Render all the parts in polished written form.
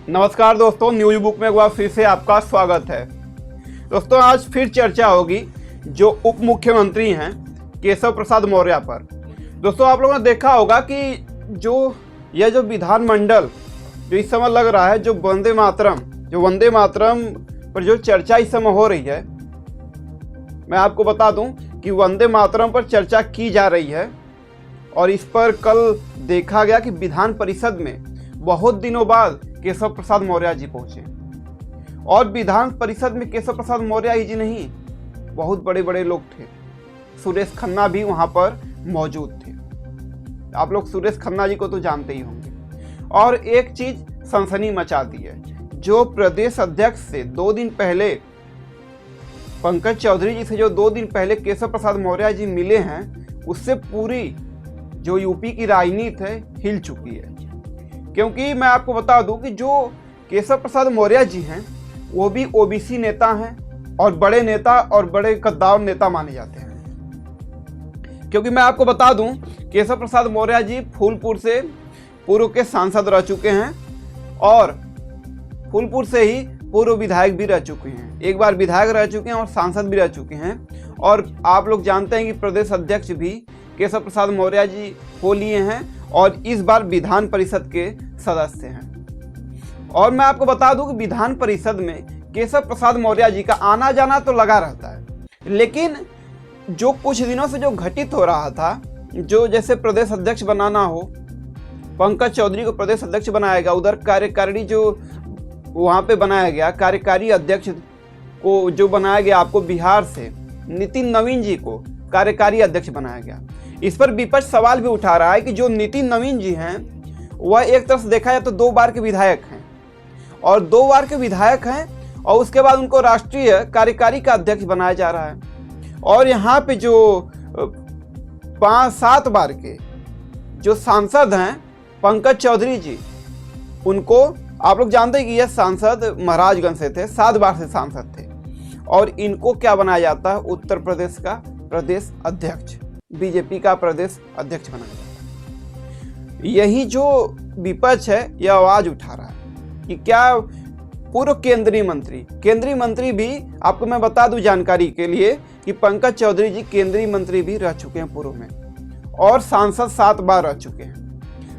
नमस्कार दोस्तों, news book में एक बार फिर से आपका स्वागत है। दोस्तों, आज फिर चर्चा होगी जो उप मुख्यमंत्री हैं केशव प्रसाद मौर्य पर। दोस्तों, आप लोगों ने देखा होगा कि जो विधानमंडल जो इस समय लग रहा है, जो वंदे मातरम पर जो चर्चा इस समय हो रही है, मैं आपको बता दूं कि वंदे मातरम पर चर्चा की जा रही है और इस पर कल देखा गया कि विधान परिषद में बहुत दिनों बाद केशव प्रसाद मौर्य जी पहुंचे। और विधान परिषद में केशव प्रसाद मौर्य ही जी नहीं, बहुत बड़े बड़े लोग थे। सुरेश खन्ना भी वहां पर मौजूद थे। आप लोग सुरेश खन्ना जी को तो जानते ही होंगे। और एक चीज सनसनी मचा दी है, जो प्रदेश अध्यक्ष से 2 दिन पहले पंकज चौधरी जी से जो 2 दिन पहले केशव प्रसाद मौर्य जी मिले हैं, उससे पूरी जो यूपी की राजनीति है हिल चुकी है। क्योंकि मैं आपको बता दूं कि जो केशव प्रसाद मौर्य जी हैं वो भी ओबीसी नेता हैं और बड़े नेता और बड़े कद्दावर नेता माने जाते हैं। क्योंकि मैं आपको बता दूं, केशव प्रसाद मौर्य जी फूलपुर से पूर्व के सांसद रह चुके हैं और फूलपुर से ही पूर्व विधायक भी रह चुके हैं। एक बार विधायक रह चुके हैं और सांसद भी रह चुके हैं। और आप लोग जानते हैं कि प्रदेश अध्यक्ष भी केशव प्रसाद मौर्य जी हो लिए हैं और इस बार विधान परिषद के सदस्य हैं। और मैं आपको बता दूं कि विधान परिषद में केशव प्रसाद मौर्य जी का आना जाना तो लगा रहता है, लेकिन जो कुछ दिनों से जो घटित हो रहा था, जो जैसे प्रदेश अध्यक्ष बनाना हो, पंकज चौधरी को प्रदेश अध्यक्ष बनाया गया, उधर कार्यकारिणी जो वहाँ पे बनाया गया, कार्यकारी अध्यक्ष को जो बनाया गया आपको बिहार से, नितिन नवीन जी को कार्यकारी अध्यक्ष बनाया गया। इस पर विपक्ष सवाल भी उठा रहा है कि जो नितिन नवीन जी हैं वह एक तरफ से देखा जाए तो 2 बार के विधायक हैं और 2 बार के विधायक हैं और उसके बाद उनको राष्ट्रीय कार्यकारी का अध्यक्ष बनाया जा रहा है। और यहाँ पे जो 5-7 बार के जो सांसद हैं पंकज चौधरी जी, उनको आप लोग जानते हैं कि यह सांसद महाराजगंज से थे, 7 बार से सांसद थे और इनको क्या बनाया जाता है, उत्तर प्रदेश का प्रदेश अध्यक्ष, बीजेपी का प्रदेश अध्यक्ष बनाया जाता है। यही जो विपक्ष है यह आवाज उठा रहा है कि क्या पूर्व केंद्रीय मंत्री भी, आपको मैं बता दूं जानकारी के लिए कि पंकज चौधरी जी केंद्रीय मंत्री भी रह चुके हैं पूर्व में और सांसद 7 बार रह चुके हैं।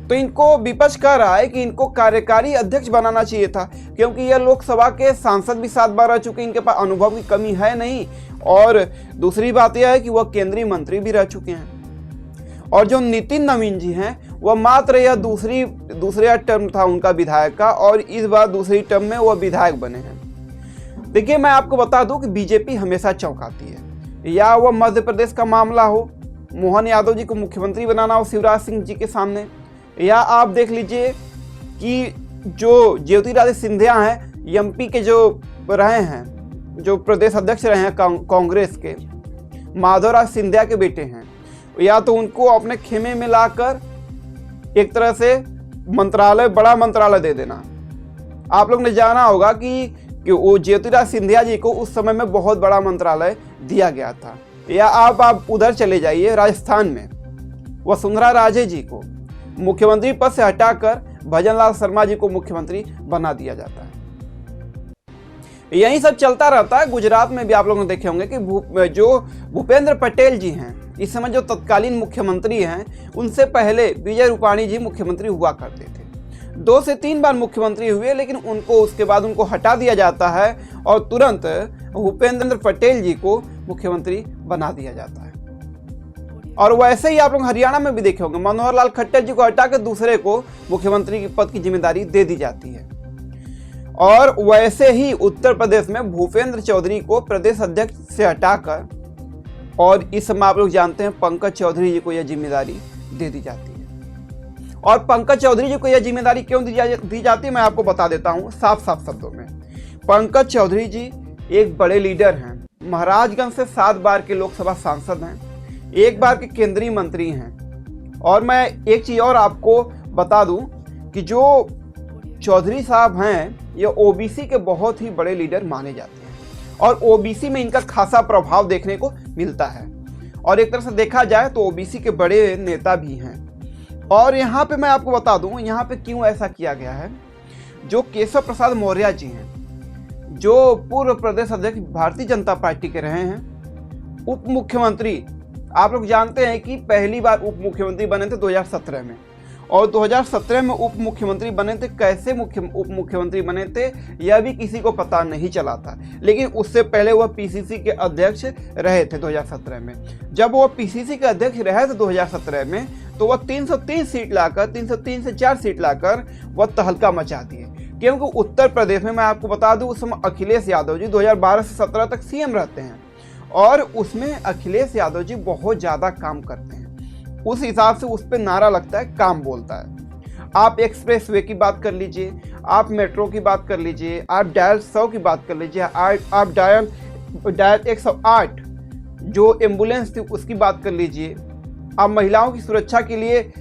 तो इनको विपक्ष कह रहा है कि इनको कार्यकारी अध्यक्ष बनाना चाहिए था, क्योंकि यह लोकसभा के सांसद भी 7 बार रह चुके हैं, इनके पास अनुभव की कमी है नहीं। और दूसरी बात यह है कि वह केंद्रीय मंत्री भी रह चुके हैं। और जो नितिन नवीन जी हैं वह मात्र यह दूसरे टर्म था उनका विधायक का और इस बार दूसरी टर्म में वह विधायक बने हैं। देखिए, मैं आपको बता दूं कि बीजेपी हमेशा चौंकाती है, या वह मध्य प्रदेश का मामला हो, मोहन यादव जी को मुख्यमंत्री बनाना हो शिवराज सिंह जी के सामने, या आप देख लीजिए कि जो ज्योतिरादित्य सिंधिया हैं एमपी के जो रहे हैं, जो प्रदेश अध्यक्ष रहे हैं कांग्रेस के, माधवराज सिंधिया के बेटे हैं, या तो उनको अपने खेमे में लाकर एक तरह से बड़ा मंत्रालय दे देना। आप लोग ने जाना होगा कि वो ज्योतिरादित्य सिंधिया जी को उस समय में बहुत बड़ा मंत्रालय दिया गया था। या आप उधर चले जाइए, राजस्थान में वसुंधरा राजे जी को मुख्यमंत्री पद से हटाकर भजनलाल शर्मा जी को मुख्यमंत्री बना दिया जाता है। यही सब चलता रहता है। गुजरात में भी आप लोगों ने देखे होंगे कि जो भूपेंद्र पटेल जी हैं इस समय जो तत्कालीन मुख्यमंत्री हैं, उनसे पहले विजय रूपाणी जी मुख्यमंत्री हुआ करते थे। 2 से 3 बार मुख्यमंत्री हुए, लेकिन उसके बाद उनको हटा दिया जाता है और तुरंत भूपेंद्र पटेल जी को मुख्यमंत्री बना दिया जाता है। और वैसे ही आप लोग हरियाणा में भी देखे होंगे, मनोहर लाल खट्टर जी को हटा कर दूसरे को मुख्यमंत्री के पद की जिम्मेदारी दे दी जाती है। और वैसे ही उत्तर प्रदेश में भूपेंद्र चौधरी को प्रदेश अध्यक्ष से हटाकर और इस समय आप लोग जानते हैं पंकज चौधरी जी को यह जिम्मेदारी दे दी जाती है। और पंकज चौधरी जी को यह जिम्मेदारी क्यों दी जाती है, मैं आपको बता देता हूं साफ शब्दों में। पंकज चौधरी जी एक बड़े लीडर हैं, महाराजगंज से 7 बार के लोकसभा सांसद हैं, 1 बार के केंद्रीय मंत्री हैं। और मैं एक चीज और आपको बता दूं कि जो चौधरी साहब हैं ये ओबीसी के बहुत ही बड़े लीडर माने जाते हैं और ओबीसी में इनका खासा प्रभाव देखने को मिलता है। और एक तरह से देखा जाए तो ओबीसी के बड़े नेता भी हैं। और यहाँ पे मैं आपको बता दूं यहाँ पे क्यों ऐसा किया गया है। जो केशव प्रसाद मौर्य जी हैं, जो पूर्व प्रदेश अध्यक्ष भारतीय जनता पार्टी के रहे हैं, उप मुख्यमंत्री, आप लोग जानते हैं कि पहली बार उप मुख्यमंत्री बने थे 2017 में, और 2017 में उप मुख्यमंत्री बने थे। कैसे उप मुख्यमंत्री बने थे यह भी किसी को पता नहीं चला था, लेकिन उससे पहले वह पीसीसी के अध्यक्ष रहे थे 2017 में। जब वह पीसीसी के अध्यक्ष रहे थे 2017 में, तो वह 303 सीट लाकर, 303 से 4 सीट लाकर वह तहलका मचा दिए। क्योंकि उत्तर प्रदेश में मैं आपको बता दूं, उस समय अखिलेश यादव जी 2012 से 17 तक सीएम रहते हैं, और उसमें अखिलेश यादव जी बहुत ज़्यादा काम करते हैं। उस हिसाब से उस पर नारा लगता है, काम बोलता है। आप एक्सप्रेस वे की बात कर लीजिए, आप मेट्रो की बात कर लीजिए, आप डायल 100 की बात कर लीजिए, आप डायल 108 जो एम्बुलेंस थी उसकी बात कर लीजिए, आप महिलाओं की सुरक्षा के लिए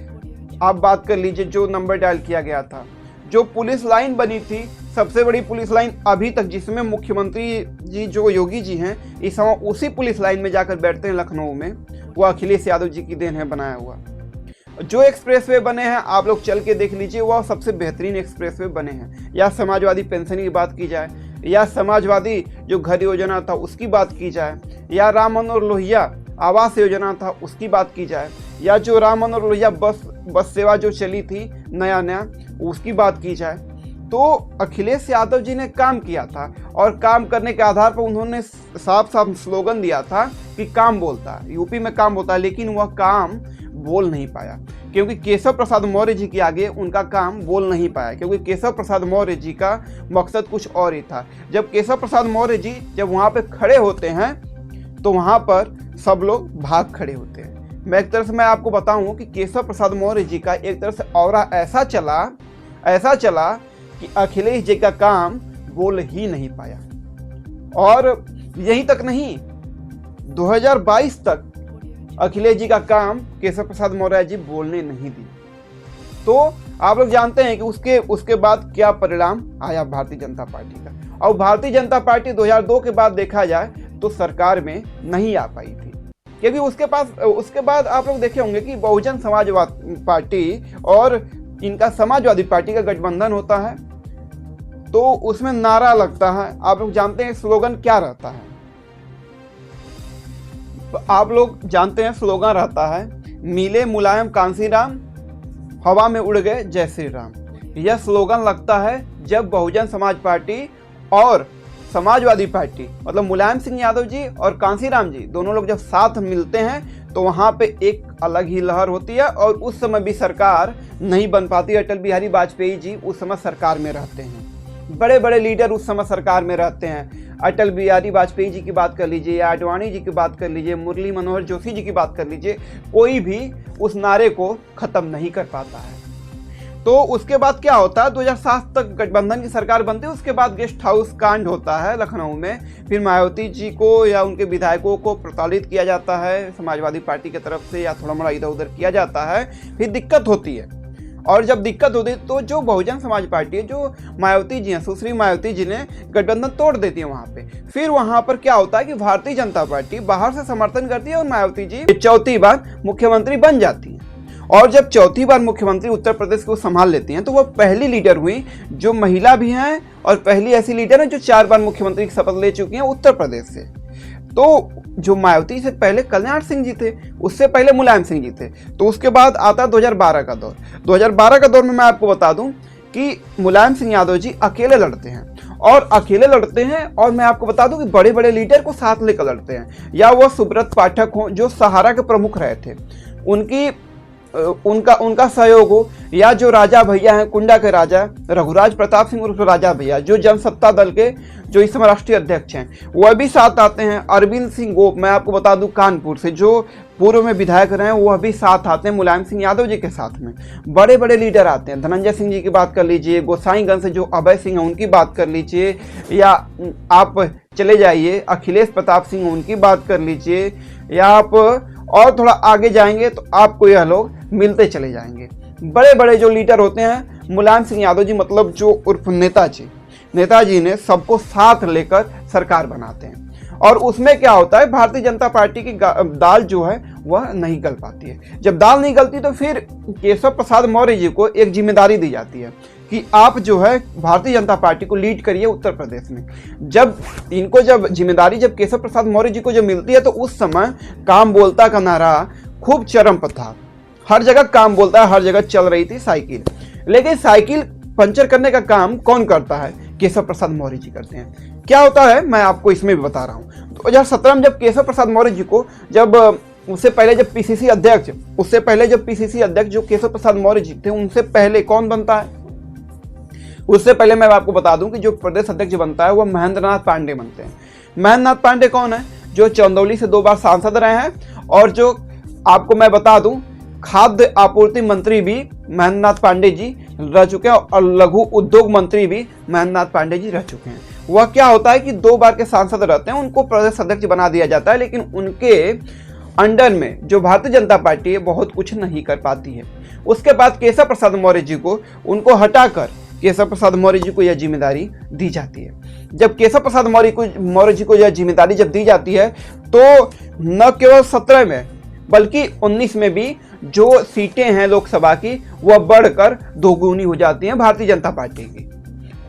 आप बात कर लीजिए जो नंबर डायल किया गया था, जो पुलिस लाइन बनी थी, सबसे बड़ी पुलिस लाइन अभी तक, जिसमें मुख्यमंत्री जी जो योगी जी हैं इस समय उसी पुलिस लाइन में जाकर बैठते हैं लखनऊ में, वो अखिलेश यादव जी की देन है बनाया हुआ। जो एक्सप्रेसवे बने हैं आप लोग चल के देख लीजिए, वह सबसे बेहतरीन एक्सप्रेसवे बने हैं। या समाजवादी पेंशन की बात की जाए, या समाजवादी जो घर योजना था उसकी बात की जाए, या राम मनोहर लोहिया आवास योजना था उसकी बात की जाए, या जो राम मनोहर लोहिया बस सेवा जो चली थी नया उसकी बात की जाए, तो अखिलेश यादव जी ने काम किया था। और काम करने के आधार पर उन्होंने साफ साफ स्लोगन दिया था कि काम बोलता है, यूपी में काम होता है, लेकिन वह काम बोल नहीं पाया, क्योंकि केशव प्रसाद मौर्य जी के आगे उनका काम बोल नहीं पाया, क्योंकि केशव प्रसाद मौर्य जी का मकसद कुछ और ही था। जब केशव प्रसाद मौर्य जी जब वहाँ पे खड़े होते हैं तो वहाँ पर सब लोग भाग खड़े होते हैं। मैं एक तरह से मैं आपको बताऊं कि केशव प्रसाद मौर्य जी का एक तरह से ऑरा ऐसा चला कि अखिलेश जी का काम बोल ही नहीं पाया। और यहीं तक नहीं, 2022 तक अखिलेश जी का काम केशव प्रसाद मौर्य जी बोलने नहीं दिए। तो आप लोग जानते हैं कि उसके बाद क्या परिणाम आया भारतीय जनता पार्टी का। और भारतीय जनता पार्टी 2002 के बाद देखा जाए तो सरकार में नहीं आ पाई थी, क्योंकि उसके बाद आप लोग देखे होंगे कि बहुजन समाजवादी पार्टी और इनका समाजवादी पार्टी का गठबंधन होता है, तो उसमें नारा लगता है। आप लोग जानते हैं स्लोगन क्या रहता है, आप लोग जानते हैं स्लोगन रहता है, मिले मुलायम कांसीराम, हवा में उड़ गए जय श्री राम। यह स्लोगन लगता है जब बहुजन समाज पार्टी और समाजवादी पार्टी, मतलब मुलायम सिंह यादव जी और कांसीराम जी दोनों लोग जब साथ मिलते हैं तो वहाँ पे एक अलग ही लहर होती है। और उस समय भी सरकार नहीं बन पाती। अटल बिहारी वाजपेयी जी उस समय सरकार में रहते हैं, बड़े बड़े लीडर उस समय सरकार में रहते हैं। अटल बिहारी वाजपेयी जी की बात कर लीजिए, या आडवाणी जी की बात कर लीजिए, मुरली मनोहर जोशी जी की बात कर लीजिए, कोई भी उस नारे को ख़त्म नहीं कर पाता है। तो उसके बाद क्या होता है, 2007 तक गठबंधन की सरकार बनती है। उसके बाद गेस्ट हाउस कांड होता है लखनऊ में, फिर मायावती जी को या उनके विधायकों को प्रताड़ित किया जाता है समाजवादी पार्टी की तरफ से, या थोड़ा मोड़ा इधर उधर किया जाता है, फिर दिक्कत होती है। और जब दिक्कत होती है तो जो बहुजन समाज पार्टी है, जो मायावती जी हैं, सुश्री मायावती जी ने गठबंधन तोड़ देती है वहाँ पे। फिर वहाँ पर क्या होता है कि भारतीय जनता पार्टी बाहर से समर्थन करती है और मायावती जी चौथी बार मुख्यमंत्री बन जाती हैं। और जब चौथी बार मुख्यमंत्री उत्तर प्रदेश को संभाल लेती हैं तो वह पहली लीडर हुई जो महिला भी हैं, और पहली ऐसी लीडर है जो 4 बार मुख्यमंत्री की शपथ ले चुकी हैं उत्तर प्रदेश से। तो जो मायावती से पहले कल्याण सिंह जी थे, उससे पहले मुलायम सिंह जी थे। तो उसके बाद आता 2012 का दौर। 2012 का दौर में मैं आपको बता दूं कि मुलायम सिंह यादव जी अकेले लड़ते हैं, और मैं आपको बता दूं कि बड़े बड़े लीडर को साथ लेकर लड़ते हैं। या वह सुब्रत पाठक हो जो सहारा के प्रमुख रहे थे, उनका सहयोग हो, या जो राजा भैया हैं, कुंडा के राजा रघुराज प्रताप सिंह उर्फ राजा भैया, जो जनसत्ता दल के जो इस समय राष्ट्रीय अध्यक्ष हैं, वह भी साथ आते हैं। अरविंद सिंह गोप, मैं आपको बता दूं कानपुर से, जो पूर्व में विधायक रहे हैं, वह भी साथ आते हैं मुलायम सिंह यादव जी के साथ में। बड़े बड़े लीडर आते हैं, धनंजय सिंह जी की बात कर लीजिए, गोसाईगंज से जो अभय सिंह हैं उनकी बात कर लीजिए, या आप चले जाइए अखिलेश प्रताप सिंह उनकी बात कर लीजिए, या आप और थोड़ा आगे जाएंगे तो आपको यह लोग मिलते चले जाएंगे। बड़े बड़े जो लीडर होते हैं, मुलायम सिंह यादव जी मतलब जो उर्फ नेताजी ने सबको साथ लेकर सरकार बनाते हैं। और उसमें क्या होता है, भारतीय जनता पार्टी की दाल जो है वह नहीं गल पाती है। जब दाल नहीं गलती तो फिर केशव प्रसाद मौर्य जी को एक जिम्मेदारी दी जाती है कि आप जो है भारतीय जनता पार्टी को लीड करिए उत्तर प्रदेश में। जब जिम्मेदारी जब केशव प्रसाद मौर्य जी को जब मिलती है तो उस समय काम बोलता का नारा खूब चरम पर था। हर जगह काम बोलता है, हर जगह चल रही थी साइकिल। लेकिन साइकिल पंचर करने का काम कौन करता है? केशव प्रसाद मौर्य जी करते हैं। क्या होता है मैं आपको इसमें भी बता रहा हूँ। 2017 में जब केशव प्रसाद मौर्य जी को उससे पहले जब पीसीसी अध्यक्ष जो केशव प्रसाद मौर्य जी थे, उनसे पहले कौन बनता है? उससे पहले मैं आपको बता दूं कि जो प्रदेश अध्यक्ष बनता है वह महेंद्र नाथ पांडे बनते हैं। महेंद्र नाथ पांडे कौन है? जो चंदौली से 2 बार सांसद रहे हैं, और जो आपको मैं बता दूं खाद्य आपूर्ति मंत्री भी महेंद्र नाथ पांडे जी रह चुके हैं, और लघु उद्योग मंत्री भी महेंद्र नाथ पांडे जी रह चुके हैं। वह क्या होता है कि 2 बार के सांसद रहते हैं, उनको प्रदेश अध्यक्ष बना दिया जाता है, लेकिन उनके अंडर में जो भारतीय जनता पार्टी है बहुत कुछ नहीं कर पाती है। उसके बाद केशव प्रसाद मौर्य जी को उनको हटाकर केशव प्रसाद मौर्य जी को यह जिम्मेदारी दी जाती है। जब केशव प्रसाद मौर्य जी को यह जिम्मेदारी जब दी जाती है तो न केवल 17 में बल्कि 19 में भी जो सीटें हैं लोकसभा की वह बढ़कर 2 गुनी हो जाती हैं भारतीय जनता पार्टी की।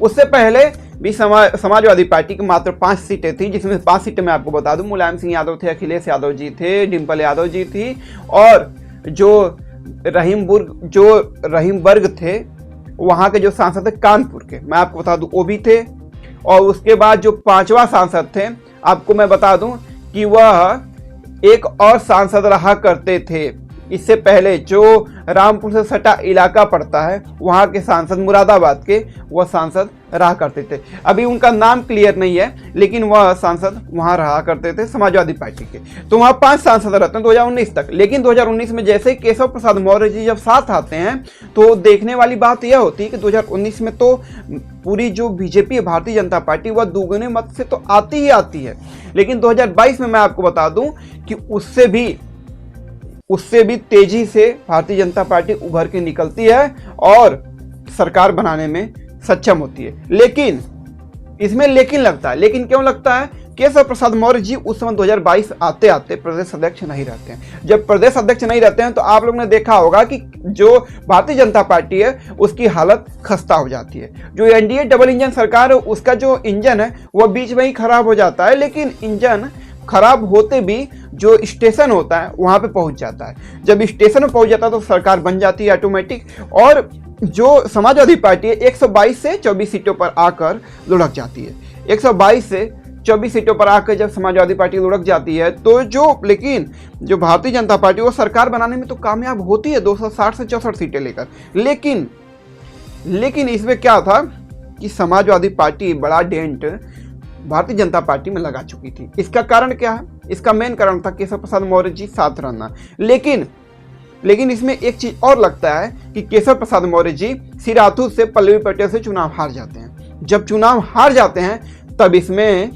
उससे पहले भी समाजवादी पार्टी की मात्र 5 सीटें थी, जिसमें 5 सीटें मैं आपको बता दूं मुलायम सिंह यादव थे, अखिलेश यादव जी थे, डिम्पल यादव जी थी, और जो रहीम वर्ग थे वहां के जो सांसद थे कानपुर के, मैं आपको बता दूं वो भी थे। और उसके बाद जो 5वां सांसद थे, आपको मैं बता दूं कि वह एक और सांसद रहा करते थे इससे पहले, जो रामपुर से सटा इलाका पड़ता है वहां के सांसद, मुरादाबाद के वह सांसद रहा करते थे। अभी उनका नाम क्लियर नहीं है, लेकिन वह सांसद वहां रहा करते थे समाजवादी पार्टी के। तो वहां 5 सांसद रहते हैं 2019 तक। लेकिन 2019 में जैसे ही केशव प्रसाद मौर्य जी जब साथ आते हैं तो देखने वाली बात यह होती है कि 2019 में तो पूरी जो बीजेपी है भारतीय जनता पार्टी वह दुगुने मत से तो आती ही आती है। लेकिन 2022 में मैं आपको बता दूं कि उससे भी तेजी से भारतीय जनता पार्टी उभर के निकलती है और सरकार बनाने में सक्षम होती है। लेकिन इसमें लगता है, लेकिन क्यों लगता है? केशव प्रसाद मौर्य जी उस समय 2022 आते आते प्रदेश अध्यक्ष नहीं रहते हैं। जब प्रदेश अध्यक्ष नहीं रहते हैं तो आप लोगों ने देखा होगा कि जो भारतीय जनता पार्टी है उसकी हालत खस्ता हो जाती है। जो एनडीए डबल इंजन सरकार है उसका जो इंजन है वह बीच में ही खराब हो जाता है, लेकिन इंजन खराब होते भी जो स्टेशन होता है वहां पे पहुंच जाता है। जब स्टेशन में पहुंच जाता है तो सरकार बन जाती है ऑटोमेटिक। और जो समाजवादी पार्टी है 122 से 24 सीटों पर आकर लुढ़क जाती है। 122 से 24 सीटों पर आकर जब समाजवादी पार्टी लुढ़क जाती है तो लेकिन जो भारतीय जनता पार्टी वो सरकार बनाने में तो कामयाब होती है 260 से 64 सीटें लेकर। लेकिन इसमें क्या था कि समाजवादी पार्टी बड़ा डेंट भारतीय जनता पार्टी में लगा चुकी थी। इसका कारण क्या है? इसका मेन कारण था केशव प्रसाद मौर्य जी साथ रहना। लेकिन इसमें एक चीज और लगता है कि केशव प्रसाद मौर्य जी सिराथू से पल्लवी पटेल से चुनाव हार जाते हैं। जब चुनाव हार जाते हैं तब इसमें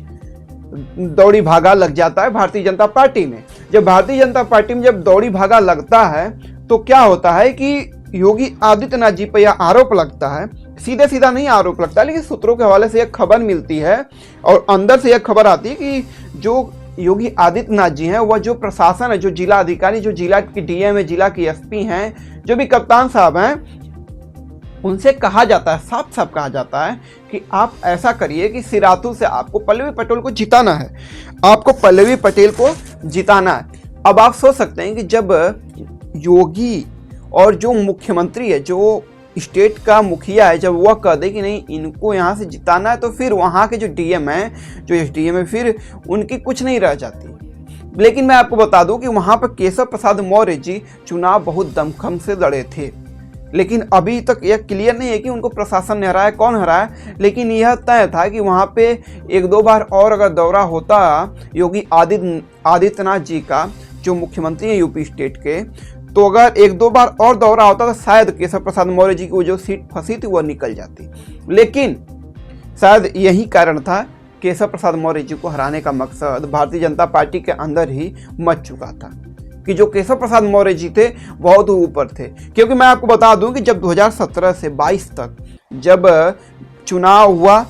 दौड़ी भागा लग जाता है भारतीय जनता पार्टी में। जब भारतीय जनता पार्टी में जब दौड़ी भागा लगता है तो क्या होता है कि योगी आदित्यनाथ जी पर यह आरोप लगता है, सीधा नहीं आरोप लगता है, लेकिन सूत्रों के हवाले से यह खबर मिलती है और अंदर से यह खबर आती है कि जो योगी आदित्यनाथ जी हैं वह जो प्रशासन है, जो जिला अधिकारी, जो जिला की डीएम है, जिला की एसपी हैं, जो भी कप्तान साहब हैं, उनसे कहा जाता है, साफ साफ कहा जाता है कि आप ऐसा करिए कि सिराथू से आपको पल्लवी पटेल को जिताना है, आपको पल्लवी पटेल को जिताना है। अब आप सोच सकते हैं कि जब योगी और जो मुख्यमंत्री है, जो स्टेट का मुखिया है, जब वह कह दे कि नहीं इनको यहाँ से जिताना है, तो फिर वहाँ के जो डीएम है, जो एसडीएम है, फिर उनकी कुछ नहीं रह जाती। लेकिन मैं आपको बता दूं कि वहाँ पर केशव प्रसाद मौर्य जी चुनाव बहुत दमखम से लड़े थे। लेकिन अभी तक यह क्लियर नहीं है कि उनको प्रशासन ने हराया, कौन हराया, लेकिन यह तय था कि वहाँ पे 1-2 बार और अगर दौरा होता योगी आदित्यनाथ जी का, जो मुख्यमंत्री हैं यूपी स्टेट के, तो अगर 1-2 बार और दौरा होता तो शायद केशव प्रसाद मौर्य जी की जो सीट फंसी थी वह निकल जाती। लेकिन शायद यही कारण था, केशव प्रसाद मौर्य जी को हराने का मकसद भारतीय जनता पार्टी के अंदर ही मच चुका था कि जो केशव प्रसाद मौर्य जी थे बहुत ऊपर थे। क्योंकि मैं आपको बता दूं कि जब 2017 से 22 तक जब चुनाव हुआ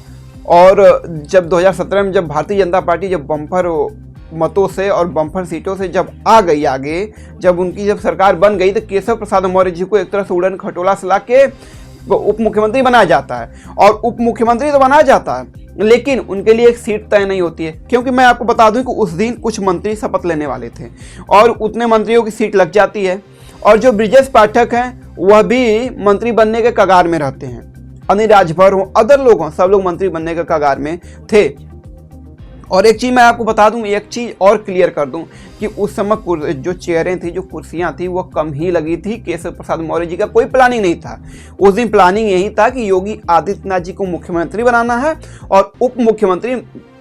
और जब 2017 में जब भारतीय जनता पार्टी जब बम्पर मतों से और बम्पर सीटों से जब आ गई आगे, जब उनकी जब सरकार बन गई, तो केशव प्रसाद मौर्य जी को एक तरह से उड़न खटोला से ला के उप मुख्यमंत्री बनाया जाता है, और उप मुख्यमंत्री तो बनाया जाता है लेकिन उनके लिए एक सीट तय नहीं होती है, क्योंकि मैं आपको बता दूं कि उस दिन कुछ मंत्री शपथ लेने वाले थे और उतने मंत्रियों की सीट लग जाती है। और जो ब्रिजेश पाठक हैं वह भी मंत्री बनने के कगार में रहते हैं, अनिल राजभर हो, अदर लोग हों, सब लोग मंत्री बनने के कगार में थे। और एक चीज़ मैं आपको बता दूं, एक चीज़ और क्लियर कर दूं कि उस समय जो चेयरें थी, जो कुर्सियां थी, वो कम ही लगी थी। केशव प्रसाद मौर्य जी का कोई प्लानिंग नहीं था। उस दिन प्लानिंग यही था कि योगी आदित्यनाथ जी को मुख्यमंत्री बनाना है और उप मुख्यमंत्री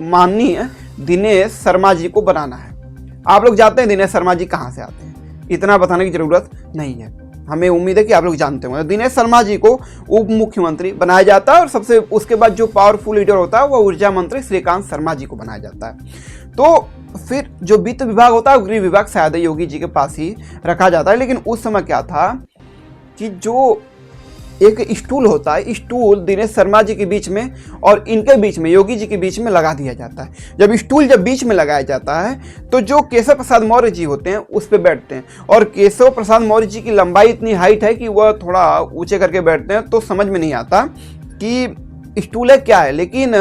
माननीय दिनेश शर्मा जी को बनाना है। आप लोग जानते हैं दिनेश शर्मा जी कहाँ से आते हैं, इतना बताने की जरूरत नहीं है, हमें उम्मीद है कि आप लोग जानते होंगे। दिनेश शर्मा जी को उप मुख्यमंत्री बनाया जाता है और सबसे उसके बाद जो पावरफुल लीडर होता है वो ऊर्जा मंत्री श्रीकांत शर्मा जी को बनाया जाता है। तो फिर जो वित्त विभाग होता है, गृह विभाग शायद योगी जी के पास ही रखा जाता है। लेकिन उस समय क्या था कि जो एक स्टूल होता है, स्टूल दिनेश शर्मा जी के बीच में और इनके बीच में, योगी जी के बीच में लगा दिया जाता है। जब स्टूल बीच में लगाया जाता है तो जो केशव प्रसाद मौर्य जी होते हैं उस पर बैठते हैं, और केशव प्रसाद मौर्य जी की लंबाई इतनी हाइट है कि वह थोड़ा ऊंचे करके बैठते हैं, तो समझ में नहीं आता कि स्टूल है क्या है। लेकिन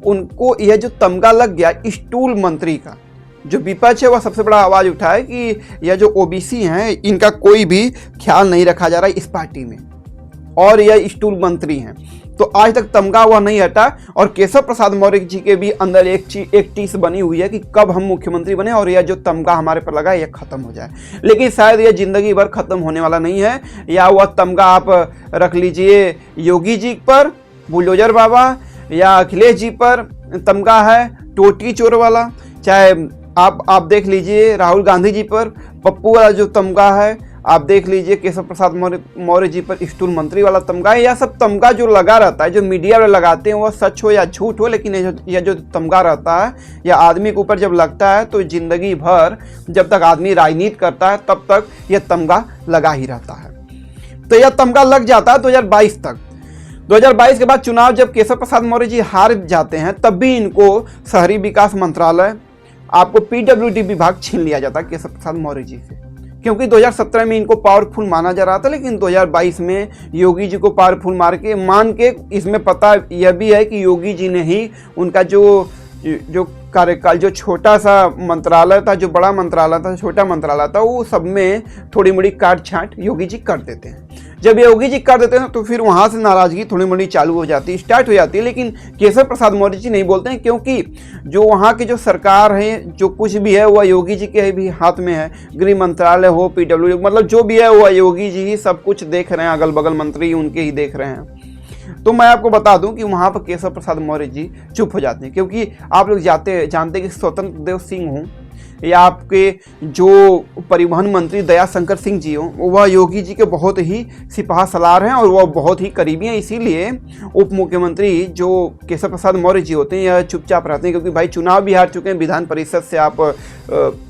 उनको यह जो तमगा लग गया स्टूल मंत्री का, जो विपक्ष है वह सबसे बड़ा आवाज़ उठाए कि यह जो ओबीसी हैं इनका कोई भी ख्याल नहीं रखा जा रहा है इस पार्टी में, और यह स्टूल मंत्री हैं। तो आज तक तमगा हुआ नहीं हटा, और केशव प्रसाद मौर्य जी के भी अंदर एक टीस बनी हुई है कि कब हम मुख्यमंत्री बने और यह जो तमगा हमारे पर लगा है यह खत्म हो जाए। लेकिन शायद यह जिंदगी भर खत्म होने वाला नहीं है, या वह तमगा आप रख लीजिए योगी जी पर, बुलडोजर बाबा, या अखिलेश जी पर तमगा है टोटी चोर वाला, चाहे आप देख लीजिए राहुल गांधी जी पर पप्पू वाला जो तमगा है, आप देख लीजिए केशव प्रसाद मौर्य जी पर स्टूल मंत्री वाला तमगा है। यह सब तमगा जो लगा रहता है, जो मीडिया वाले लगाते हैं, वह सच हो या झूठ हो, लेकिन यह जो तमगा रहता है यह आदमी के ऊपर जब लगता है तो जिंदगी भर जब तक आदमी राजनीति करता है तब तक यह तमगा लगा ही रहता है। तो यह तमगा लग जाता है 2022 तक। 2022 के बाद चुनाव जब केशव प्रसाद मौर्य जी हार जाते हैं तब भी इनको शहरी विकास मंत्रालय, आपको पीडब्ल्यूडी विभाग छीन लिया जाता है केशव प्रसाद मौर्य जी से, क्योंकि 2017 में इनको पावरफुल माना जा रहा था। लेकिन 2022 में योगी जी को पावरफुल मान के इसमें पता यह भी है कि योगी जी ने ही उनका जो कार्यकाल, जो छोटा सा मंत्रालय था, जो बड़ा मंत्रालय था, छोटा मंत्रालय था, वो सब में थोड़ी मोड़ी काट छांट योगी जी कर देते हैं। जब योगी जी कर देते हैं तो फिर वहाँ से नाराजगी थोड़ी मोड़ी चालू हो जाती है, स्टार्ट हो जाती है। लेकिन केशव प्रसाद मौर्य जी नहीं बोलते हैं, क्योंकि जो वहाँ की जो सरकार है, जो कुछ भी है वह योगी जी के भी हाथ में है। गृह मंत्रालय हो, पीडब्ल्यू, मतलब जो भी है वह योगी जी ही सब कुछ देख रहे हैं, अगल बगल मंत्री उनके ही देख रहे हैं। तो मैं आपको बता दूं कि वहाँ पर केशव प्रसाद मौर्य जी चुप हो जाते हैं, क्योंकि आप लोग जानते कि स्वतंत्र देव सिंह हों या आपके जो परिवहन मंत्री दया शंकर सिंह जी हों, वह योगी जी के बहुत ही सिपह सलार हैं और वह बहुत ही करीबी हैं। इसीलिए उप मुख्यमंत्री जो केशव प्रसाद मौर्य जी होते हैं यह चुपचाप रहते हैं, क्योंकि भाई चुनाव भी हार चुके हैं, विधान परिषद से आप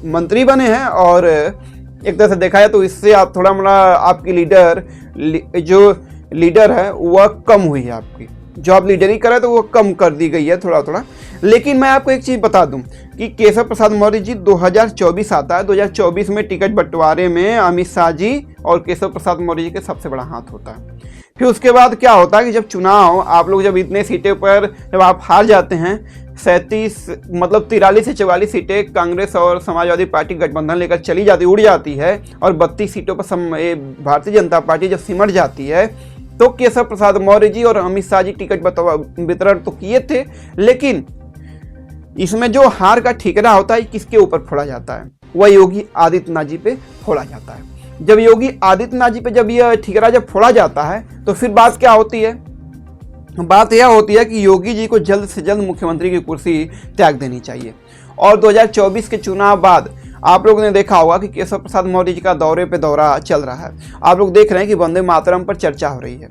मंत्री बने हैं, और एक तरह से देखा जाए तो इससे आप थोड़ा मोड़ा आपकी जो लीडर है वह कम हुई है, आपकी जो आप लीडरी करें तो वो कम कर दी गई है थोड़ा थोड़ा। लेकिन मैं आपको एक चीज़ बता दूं कि केशव प्रसाद मौर्य जी 2024 आता है, 2024 में टिकट बंटवारे में अमित शाह जी और केशव प्रसाद मौर्य जी के सबसे बड़ा हाथ होता है। फिर उसके बाद क्या होता है कि जब चुनाव, आप लोग जब इतने सीटें पर जब आप हार जाते हैं, 43 से 44 सीटें कांग्रेस और समाजवादी पार्टी गठबंधन लेकर चली जाती, उड़ जाती है, और 32 सीटों पर भारतीय जनता पार्टी जब सिमट जाती है, तो केशव प्रसाद मौर्य जी और अमित शाह जी टिकट वितरण तो किए थे, लेकिन इसमें जो हार का ठिकाना होता है किसके ऊपर फोड़ा जाता है, वह योगी आदित्यनाथ जी पे फोड़ा जाता है। जब योगी आदित्यनाथ जी पे जब यह ठिकाना जब फोड़ा जाता है तो फिर बात क्या होती है, बात यह होती है कि योगी जी को जल्द से जल्द मुख्यमंत्री की कुर्सी त्याग देनी चाहिए। और 2024 के चुनाव बाद आप लोगों ने देखा होगा कि केशव प्रसाद मौर्य जी का दौरे पे दौरा चल रहा है। आप लोग देख रहे हैं कि वंदे मातरम पर चर्चा हो रही है,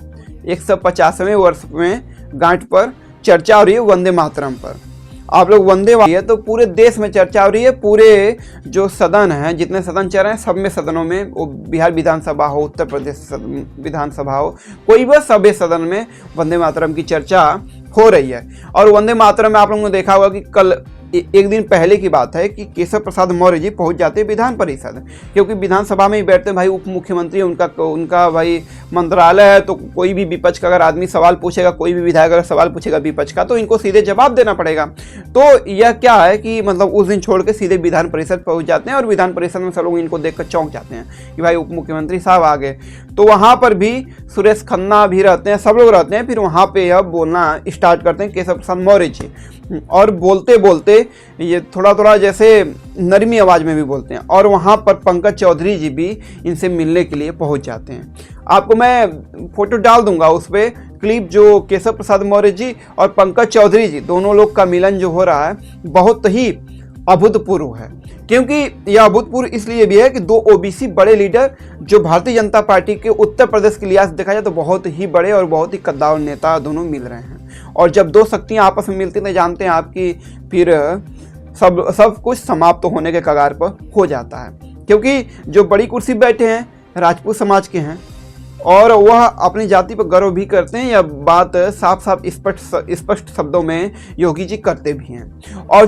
150वें वर्ष में गांठ पर चर्चा हो रही है वंदे मातरम पर। आप लोग वंदे है तो पूरे देश में चर्चा हो रही है, पूरे जो सदन हैं, जितने सदन चल रहे हैं, सब में सदनों में, वो बिहार विधानसभा हो, उत्तर प्रदेश विधानसभा हो, कोई भी सभी सदन में वंदे मातरम की चर्चा हो रही है। और वंदे मातरम में आप लोगों ने देखा होगा कि कल एक दिन पहले की बात है कि केशव प्रसाद मौर्य जी पहुंच जाते हैं विधान परिषद, क्योंकि विधानसभा में ही बैठते हैं भाई, उप मुख्यमंत्री उनका भाई मंत्रालय है, तो कोई भी विपक्ष का अगर आदमी सवाल पूछेगा, कोई भी विधायक अगर सवाल पूछेगा विपक्ष का, तो इनको सीधे जवाब देना पड़ेगा। तो यह क्या है कि मतलब उस दिन छोड़ के सीधे विधान परिषद पहुंच जाते हैं और विधान परिषद में सब लोग इनको देखकर चौंक जाते हैं कि भाई उप मुख्यमंत्री साहब आ गए। तो वहाँ पर भी सुरेश खन्ना भी रहते हैं, सब लोग रहते हैं। फिर वहाँ पे यह बोलना स्टार्ट करते हैं केशव प्रसाद मौर्य जी, और बोलते बोलते ये थोड़ा थोड़ा जैसे नरमी आवाज़ में भी बोलते हैं, और वहाँ पर पंकज चौधरी जी भी इनसे मिलने के लिए पहुँच जाते हैं। आपको मैं फोटो डाल दूंगा उस पर क्लिप, जो केशव प्रसाद मौर्य जी और पंकज चौधरी जी दोनों लोग का मिलन जो हो रहा है बहुत ही अभूतपूर्व है। क्योंकि यह अभूतपूर्व इसलिए भी है कि दो ओबीसी बड़े लीडर जो भारतीय जनता पार्टी के उत्तर प्रदेश के लिहाज देखा जाए तो बहुत ही बड़े और बहुत ही कद्दावर नेता दोनों मिल रहे हैं, और जब दो शक्तियां आपस में मिलती नहीं, जानते हैं आपकी फिर सब कुछ समाप्त होने के कगार पर हो जाता है। क्योंकि जो बड़ी कुर्सी बैठे हैं राजपूत समाज के हैं, और वह अपनी जाति पर गर्व भी करते हैं। यह बात साफ साफ स्पष्ट शब्दों में योगी जी करते भी हैं। और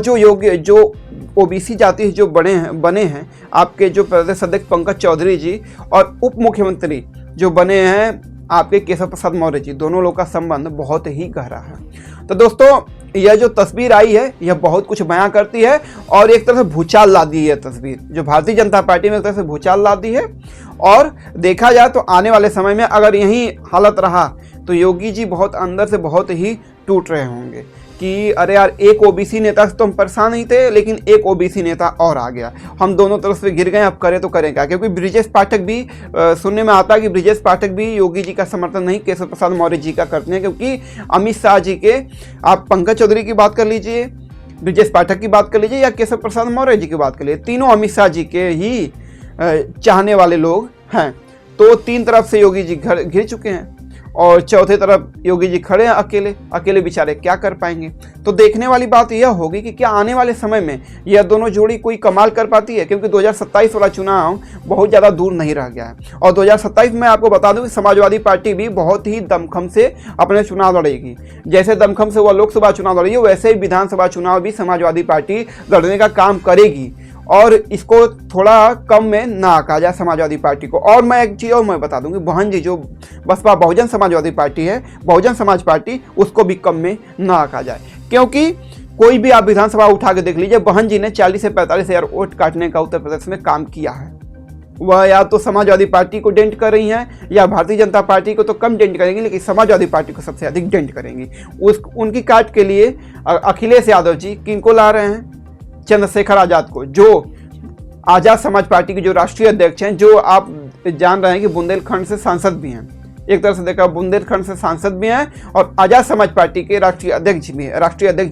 जो ओबीसी जाति जो बने हैं आपके जो प्रदेश अध्यक्ष पंकज चौधरी जी, और उप मुख्यमंत्री जो बने हैं आपके केशव प्रसाद मौर्य जी, दोनों लोग का संबंध बहुत ही गहरा है। तो दोस्तों यह जो तस्वीर आई है यह बहुत कुछ बयां करती है, और एक तरह से भूचाल ला दी है तस्वीर, जो भारतीय जनता पार्टी में एक तरह से भूचाल ला दी है। और देखा जाए तो आने वाले समय में अगर यही हालत रहा तो योगी जी बहुत अंदर से बहुत ही टूट रहे होंगे कि अरे यार, एक ओबीसी नेता से तो हम परेशान नहीं थे, लेकिन एक ओबीसी नेता और आ गया, हम दोनों तरफ से गिर गए, अब करें तो करें क्या। क्योंकि ब्रिजेश पाठक भी सुनने में आता है कि ब्रिजेश पाठक भी योगी जी का समर्थन नहीं केशव प्रसाद मौर्य जी का करते हैं। क्योंकि अमित शाह जी के, आप पंकज चौधरी की बात कर लीजिए, ब्रिजेश पाठक की बात कर लीजिए, या केशव प्रसाद मौर्य जी की बात कर लीजिए, तीनों अमित शाह जी के ही चाहने वाले लोग हैं। तो तीन तरफ से योगी जी घिर चुके हैं, और चौथे तरफ योगी जी खड़े हैं अकेले बेचारे क्या कर पाएंगे। तो देखने वाली बात यह होगी कि क्या आने वाले समय में यह दोनों जोड़ी कोई कमाल कर पाती है। क्योंकि 2027 वाला चुनाव बहुत ज़्यादा दूर नहीं रह गया है, और 2027 में आपको बता दूं कि समाजवादी पार्टी भी बहुत ही दमखम से अपने चुनाव लड़ेगी। जैसे दमखम से वह लोकसभा चुनाव लड़ी है, वैसे ही विधानसभा चुनाव भी समाजवादी पार्टी लड़ने का काम करेगी, और इसको थोड़ा कम में ना आका जाए समाजवादी पार्टी को। और मैं एक चीज़ और मैं बता दूंगी, बहन जी जो बसपा बहुजन समाजवादी पार्टी है, बहुजन समाज पार्टी, उसको भी कम में ना आका जाए। क्योंकि कोई भी आप विधानसभा उठा के देख लीजिए, बहन जी ने 40 से 45 हज़ार वोट काटने का उत्तर प्रदेश में काम किया है। वह या तो समाजवादी पार्टी को डेंट कर रही हैं, या भारतीय जनता पार्टी को तो कम डेंट करेंगी, लेकिन समाजवादी पार्टी को सबसे अधिक डेंट करेंगी। उनकी काट के लिए अखिलेश यादव जी किनको ला रहे हैं? चंद्रशेखर आजाद को, जो आजाद समाज पार्टी के जो राष्ट्रीय अध्यक्ष हैं, जो आप जान रहे हैं कि बुंदेलखंड से सांसद भी हैं। एक तरह से देखा बुंदेलखंड से सांसद भी हैं और आजाद समाज पार्टी के राष्ट्रीय अध्यक्ष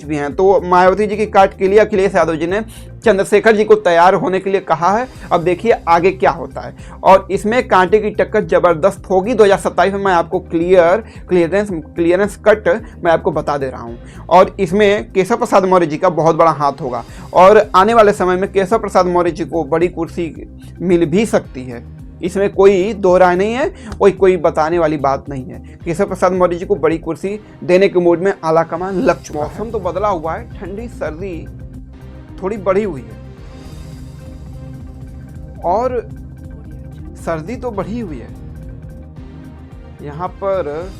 भी हैं। तो मायावती जी की काट के लिए अखिलेश यादव जी ने चंद्रशेखर जी को तैयार होने के लिए कहा है। अब देखिए आगे क्या होता है, और इसमें कांटे की टक्कर जबरदस्त होगी। 2027 में मैं आपको क्लियरेंस कट मैं आपको बता दे रहा हूं, और इसमें केशव प्रसाद मौर्य जी का बहुत बड़ा हाथ होगा, और आने वाले समय में केशव प्रसाद मौर्य जी को बड़ी कुर्सी मिल भी सकती है। इसमें कोई दो राय नहीं है, कोई बताने वाली बात नहीं है। केशव प्रसाद मौर्य जी को बड़ी कुर्सी देने के मूड में आलाकमान लग चुका है। मौसम तो बदला हुआ है, ठंडी सर्दी थोड़ी बढ़ी हुई है, और सर्दी तो बढ़ी हुई है। यहाँ पर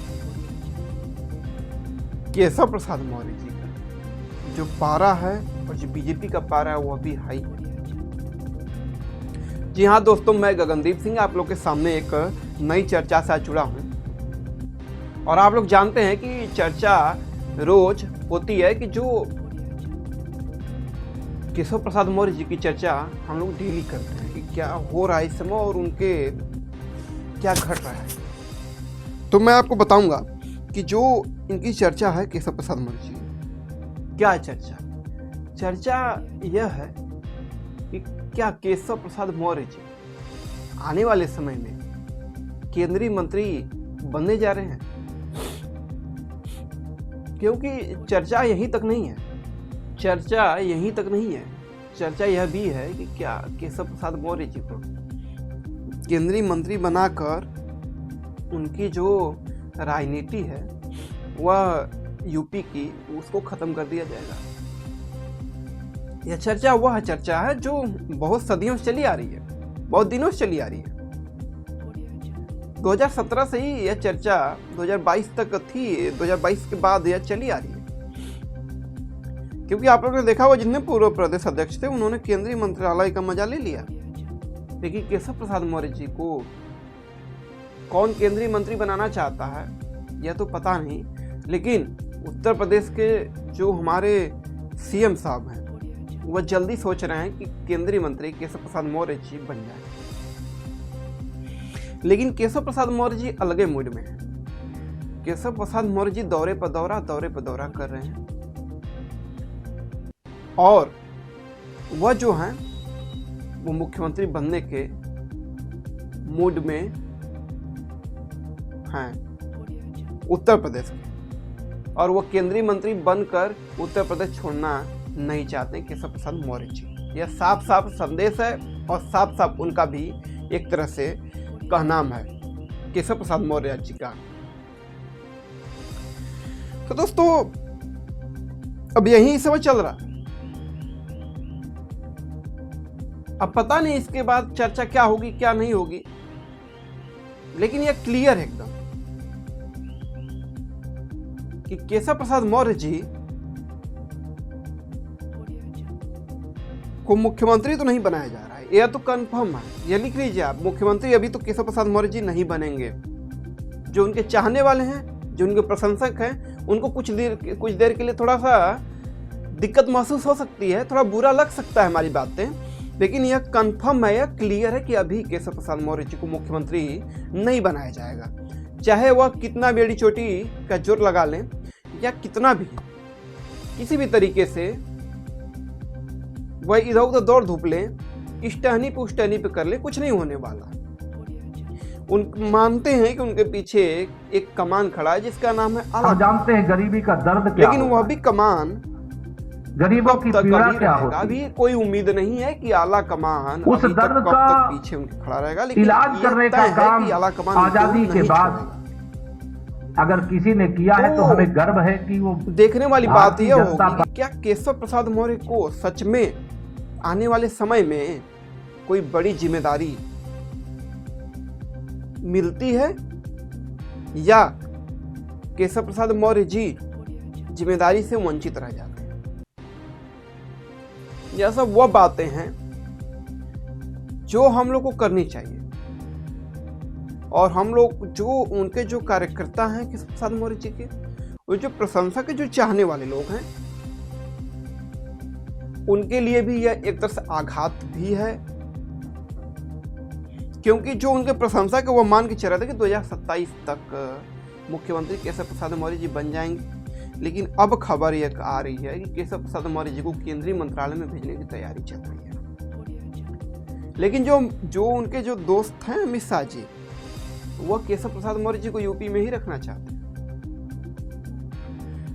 केशव प्रसाद मौर्य जी का जो पारा है और जो बीजेपी का पारा है वह भी हाई है। जी हाँ दोस्तों, मैं गगनदीप सिंह आप लोग के सामने एक नई चर्चा से जुड़ा हूँ। और आप लोग जानते हैं कि चर्चा रोज होती है कि जो केशव प्रसाद मौर्य जी की चर्चा हम लोग डेली करते हैं कि क्या हो रहा है इस समय और उनके क्या घट रहा है। तो मैं आपको बताऊंगा कि जो इनकी चर्चा है केशव प्रसाद मौर्य जी, क्या है चर्चा यह है कि क्या केशव प्रसाद मौर्य जी आने वाले समय में केंद्रीय मंत्री बनने जा रहे हैं। क्योंकि चर्चा यहीं तक नहीं है, चर्चा यह भी है कि क्या केशव प्रसाद मौर्य जी को केंद्रीय मंत्री बनाकर उनकी जो राजनीति है वह यूपी की उसको खत्म कर दिया जाएगा। यह चर्चा वह चर्चा है जो बहुत सदियों से चली आ रही है, बहुत दिनों से चली आ रही है। 2017 से ही यह चर्चा 2022 तक थी, 2022 के बाद यह चली आ रही है। क्योंकि आप लोगों ने देखा होगा, जितने पूर्व प्रदेश अध्यक्ष थे उन्होंने केंद्रीय मंत्रालय का मजा ले लिया, लेकिन केशव प्रसाद मौर्य जी को कौन केंद्रीय मंत्री बनाना चाहता है यह तो पता नहीं, लेकिन उत्तर प्रदेश के जो हमारे सीएम साहब हैं वह जल्दी सोच रहे हैं कि केंद्रीय मंत्री केशव प्रसाद मौर्य जी बन जाए। लेकिन केशव प्रसाद मौर्य जी अलगे मूड में हैं। केशव प्रसाद मौर्य जी दौरे पर दौरा कर रहे हैं, और वह जो हैं वो मुख्यमंत्री बनने के मूड में हैं उत्तर प्रदेश में, और वो केंद्रीय मंत्री बनकर उत्तर प्रदेश छोड़ना नहीं चाहते केशव प्रसाद मौर्य जी। यह साफ साफ संदेश है और साफ साफ उनका भी एक तरह से कहनाम है केशव प्रसाद मौर्य जी का। तो दोस्तों अब यही समय चल रहा है। अब पता नहीं इसके बाद चर्चा क्या होगी क्या नहीं होगी, लेकिन यह क्लियर है एकदम कि केशव प्रसाद मौर्य जी को मुख्यमंत्री तो नहीं बनाया जा रहा है, यह तो कंफर्म है। यह लिख लीजिए आप, मुख्यमंत्री अभी तो केशव प्रसाद मौर्य जी नहीं बनेंगे। जो उनके चाहने वाले हैं, जो उनके प्रशंसक हैं, उनको कुछ देर के लिए थोड़ा सा दिक्कत महसूस हो सकती है, थोड़ा बुरा लग सकता है हमारी बातें, लेकिन यह कंफर्म है, यह क्लियर है कि अभी केशव प्रसाद मौर्य जी को मुख्यमंत्री नहीं बनाया जाएगा। चाहे वह कितना बेड़ी चोटी का जोर लगा लें या कितना भी किसी भी तरीके से वह इधर उधर दौड़ धूप लें, इस टहनी पे उस टहनी पे कर ले, कुछ नहीं होने वाला। उन मानते हैं कि उनके पीछे एक कमान खड़ा है जिसका नाम है आला। हम जानते हैं गरीबी का दर्द क्या, लेकिन वह भी कमान गरीबों की पीड़ा क्या होती है। अभी कोई उम्मीद नहीं है कि आला कमान उस दर्द का पीछे उनके खड़ा रहेगा, लेकिन इलाज करने का काम आजादी के बाद अगर किसी ने किया है तो हमें गर्व है कि वो। देखने वाली बात यह होगी कि क्या केशव प्रसाद मौर्य को सच में आने वाले समय में कोई बड़ी जिम्मेदारी मिलती है, या केशव प्रसाद मौर्य जी जिम्मेदारी से वंचित रह जाते हैं। यह सब वह बातें हैं जो हम लोग को करनी चाहिए, और हम लोग जो उनके जो कार्यकर्ता हैं केशव प्रसाद मौर्य जी के, वो जो प्रशंसक जो चाहने वाले लोग हैं, उनके लिए भी यह एक तरह से आघात भी है। क्योंकि जो उनके प्रशंसक है वो मान के चल रहे थे कि 2027 तक मुख्यमंत्री केशव प्रसाद मौर्य जी बन जाएंगे, लेकिन अब खबर यह आ रही है कि केशव प्रसाद मौर्य जी को केंद्रीय मंत्रालय में भेजने की तैयारी चल रही है। लेकिन जो उनके जो दोस्त हैं अमित शाह जी, वह केशव प्रसाद मौर्य जी को यूपी में ही रखना चाहते हैं।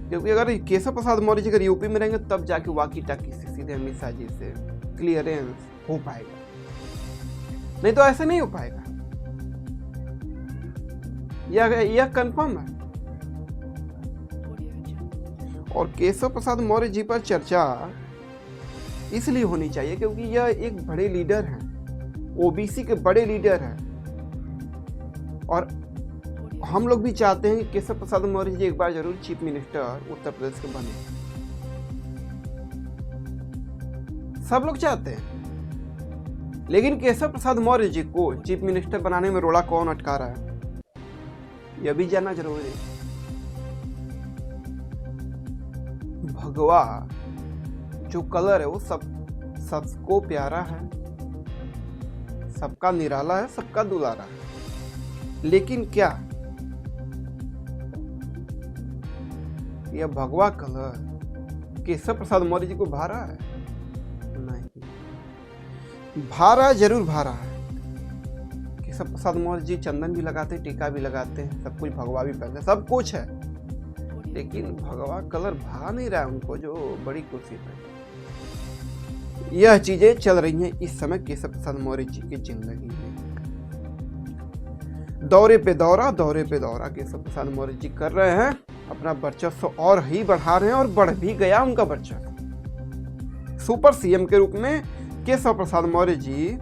क्योंकि अगर केशव प्रसाद मौर्य जी अगर यूपी में रहेंगे तब जाके वाकी टाकी से सीधे अमित शाह जी से क्लियरेंस हो पाएगा, नहीं तो ऐसे नहीं हो पाएगा। यह कंफर्म है। और केशव प्रसाद मौर्य जी पर चर्चा इसलिए होनी चाहिए क्योंकि यह एक बड़े लीडर हैं, ओबीसी के बड़े लीडर हैं, और हम लोग भी चाहते हैं कि केशव प्रसाद मौर्य जी एक बार जरूर चीफ मिनिस्टर उत्तर प्रदेश के बने। सब लोग चाहते हैं, लेकिन केशव प्रसाद मौर्य जी को चीफ मिनिस्टर बनाने में रोड़ा कौन अटका रहा है, यह भी जानना जरूरी है। भगवा जो कलर है वो सबको प्यारा है, सबका निराला है, सबका दुलारा है, लेकिन क्या यह भगवा कलर केशव प्रसाद मौर्य जी को भा रहा है? नहीं, भा रहा है, जरूर भा रहा है। केशव प्रसाद मौर्य जी चंदन भी लगाते हैं, टीका भी लगाते हैं, सब कुछ भगवा भी पहनते हैं, सब कुछ है, लेकिन भगवा कलर भा नहीं रहा है उनको जो बड़ी कुर्सी पर। यह चीजें चल रही हैं इस समय केशव प्रसाद मौर्य जी की जिंदगी में। दौरे पे दौरा केशव प्रसाद मौर्य जी कर रहे हैं, अपना वर्चस्व और ही बढ़ा रहे हैं, और बढ़ भी गया उनका वर्चस्व। सुपर सीएम के रूप में केशव प्रसाद मौर्य जी,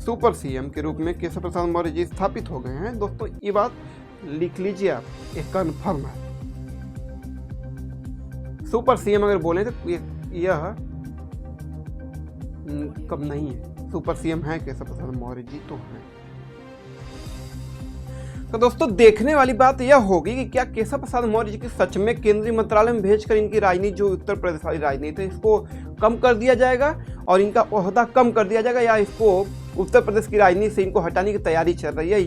सुपर सीएम के रूप में केशव प्रसाद मौर्य जी स्थापित हो गए हैं। दोस्तों ये बात लिख लीजिए आप, ये कन्फर्म है। सुपर सीएम अगर बोले तो यह कब नहीं है, सुपर सीएम है केशव प्रसाद मौर्य जी तो हैं। तो दोस्तों देखने वाली बात यह होगी कि क्या केशव प्रसाद मौर्य जी की सच में केंद्रीय मंत्रालय में भेजकर इनकी राजनीति, जो उत्तर प्रदेश वाली राजनीति है, इसको कम कर दिया जाएगा और इनका ओहदा कम कर दिया जाएगा, या इसको उत्तर प्रदेश की राजनीति से इनको हटाने की तैयारी चल रही है,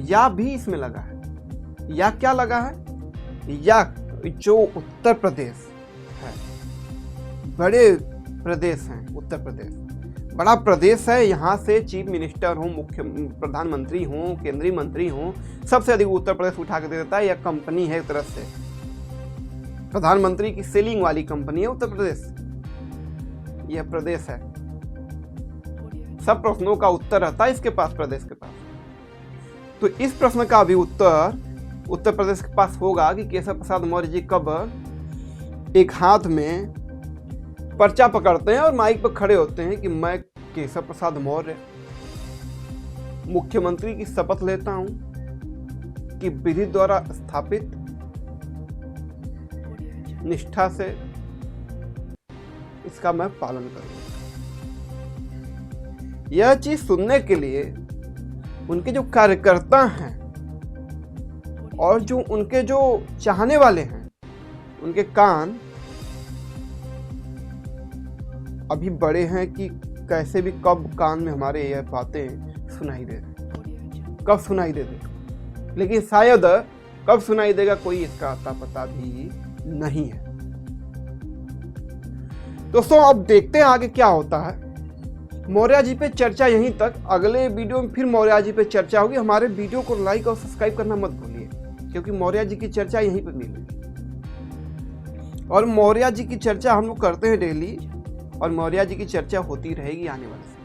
या भी इसमें लगा है, या क्या लगा है, या जो उत्तर प्रदेश है, बड़े प्रदेश हैं, उत्तर प्रदेश बड़ा प्रदेश है, यहाँ से चीफ मिनिस्टर हो, मुख्य प्रधानमंत्री हो, केंद्रीय मंत्री हो, सबसे अधिक उत्तर प्रदेश उठा के दे देता है। यह कंपनी है एक तरह से, प्रधानमंत्री की सेलिंग वाली कंपनी है उत्तर प्रदेश, यह प्रदेश है। सब प्रश्नों का उत्तर रहता है इसके पास, प्रदेश के पास। तो इस प्रश्न का भी उत्तर उत्तर प्रदेश के पास होगा कि केशव प्रसाद मौर्य जी कब एक हाथ में पर्चा पकड़ते हैं और माइक पर खड़े होते हैं कि मैं केशव प्रसाद मौर्य मुख्यमंत्री की शपथ लेता हूं कि विधि द्वारा स्थापित निष्ठा से इसका मैं पालन करूंगा। यह चीज सुनने के लिए उनके जो कार्यकर्ता हैं और जो उनके जो चाहने वाले हैं, उनके कान अभी बड़े हैं कि कैसे भी कब कान में हमारे यह बातें सुनाई दे दे, कब सुनाई दे दे, लेकिन शायद कब सुनाई देगा कोई इसका अता पता भी नहीं है। दोस्तों अब देखते हैं आगे क्या होता है। मौर्य जी पे चर्चा यहीं तक, अगले वीडियो में फिर मौर्य जी पे चर्चा होगी। हमारे वीडियो को लाइक और सब्सक्राइब करना मत भूलिए, क्योंकि मौर्य जी की चर्चा यहीं पर मिलेगी और मौर्य जी की चर्चा हम लोग करते हैं डेली और मौर्य जी की चर्चा होती रहेगी आने वाले समय।